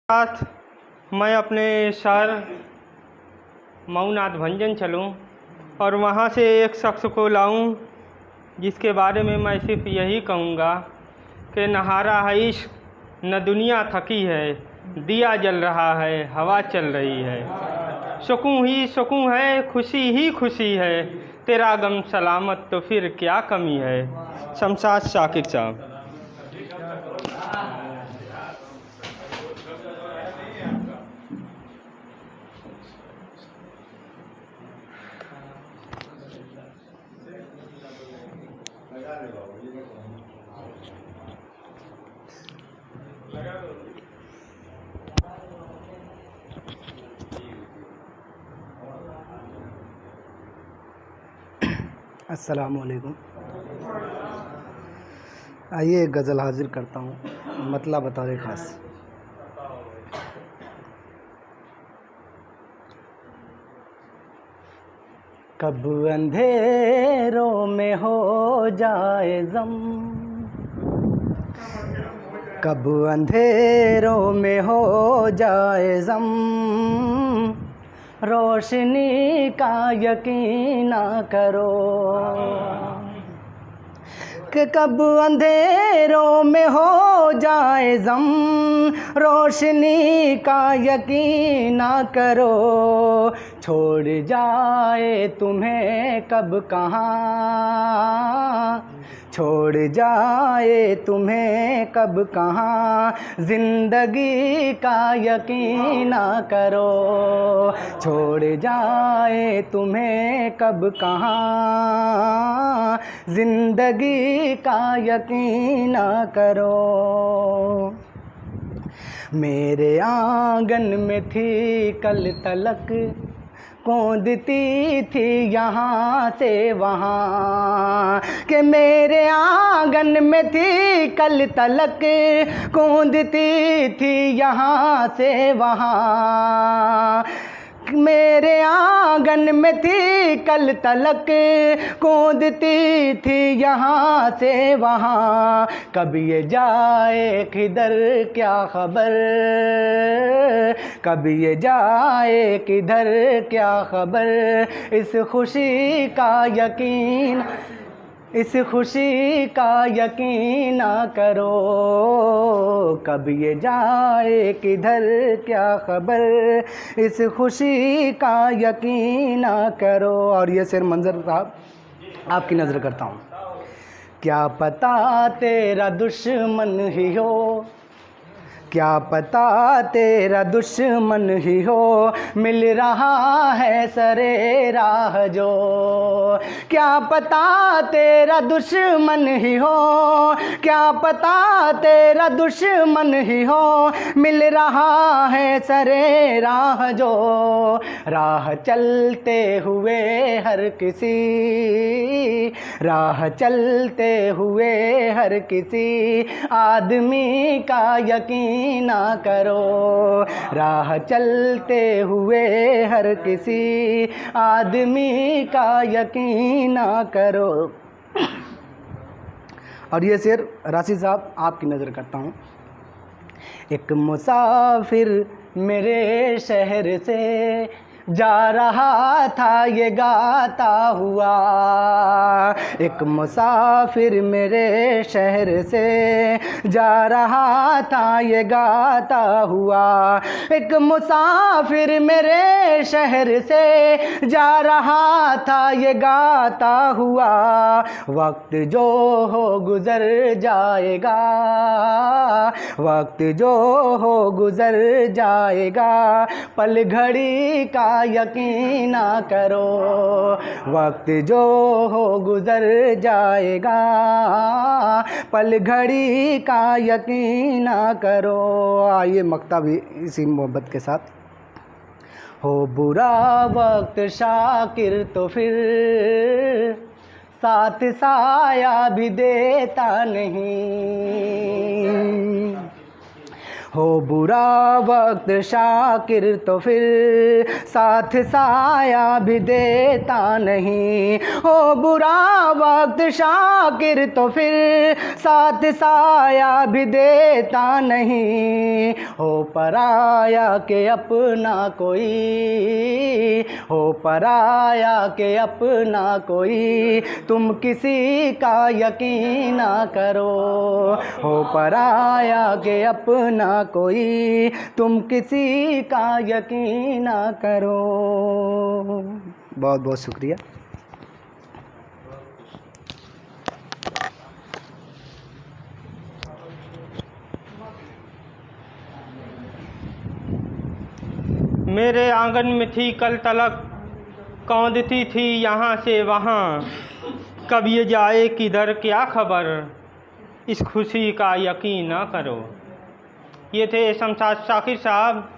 साथ मैं अपने शहर मऊनाथ भंजन चलूं और वहां से एक शख्स को लाऊं जिसके बारे में मैं सिर्फ यही कहूँगा कि नहारा है इश्क, न दुनिया थकी है, दिया जल रहा है, हवा चल रही है, सुकून ही सुकून है, खुशी ही खुशी है, तेरा गम सलामत तो फिर क्या कमी है। शमशाद शाकिर साहब। अस्सलामुअलैकुम। आइए एक गज़ल हाजिर करता हूँ, मतलब बतौर ख़ास। कब अंधेरों में हो जाए ज़म, कब अंधेरों में हो जाए ज़म, रोशनी का यकीन ना करो कि कब अंधेरों में हो जाए ज़म, रोशनी का यकीन ना करो, छोड़ जाए तुम्हें कब कहाँ, छोड़ जाए तुम्हें कब कहाँ, ज़िंदगी का यकीन ना करो, छोड़ जाए तुम्हें कब कहाँ, ज़िंदगी का यकीन ना करो। मेरे आंगन में थी कल तलक, कूदती थी यहाँ से वहाँ, कि मेरे आंगन में थी कल तलक, कूदती थी यहाँ से वहाँ, मेरे आंगन में थी कल तलक, कूदती थी यहाँ से वहाँ, कब ये जाए किधर क्या खबर, कब ये जाए किधर क्या खबर, इस खुशी का यकीन, इस खुशी का यकीन ना करो, कब ये जाए किधर क्या खबर, इस खुशी का यकीन ना करो। और ये शेर मंजर साहब आपकी नज़र करता हूँ। क्या पता तेरा दुश्मन ही हो, क्या पता तेरा दुश्मन ही हो, मिल रहा है सरे राह जो, क्या पता तेरा दुश्मन ही हो, क्या पता तेरा दुश्मन ही हो, मिल रहा है सरे राह जो, राह चलते हुए हर किसी, राह चलते हुए हर किसी आदमी का यकीन ना करो, राह चलते हुए हर किसी आदमी का यकीन ना करो। और ये शेर राशिद साहब आपकी नज़र करता हूँ। एक मुसाफिर मेरे शहर से जा रहा था ये गाता हुआ, एक मुसाफिर मेरे शहर से जा रहा था ये गाता हुआ, एक मुसाफिर मेरे शहर से जा रहा था ये गाता हुआ, वक्त जो हो गुज़र जाएगा, वक्त जो हो गुज़र जाएगा, पल घड़ी का यकीन ना करो, वक्त जो हो गुज़र जाएगा, पल घड़ी का यकीन ना करो। आइए मक्ता भी इसी मोहब्बत के साथ। हो बुरा वक्त शाकिर तो फिर साथ साया भी देता नहीं, हो बुरा वक्त शाकिर तो फिर साथ साया भी देता नहीं, हो बुरा वक्त शाकिर तो फिर साथ साया भी देता नहीं, हो पराया के अपना कोई, हो पराया के अपना कोई, तुम किसी का यकीन ना करो। हो पराया के अपना कोई, तुम किसी का यकीन ना करो। बहुत बहुत शुक्रिया। मेरे आंगन में थी कल तलक, कौंधती थी यहाँ से वहाँ, कब ये जाए किधर क्या खबर, इस खुशी का यकीन ना करो। ये थे शमशाद शाकिर साहब।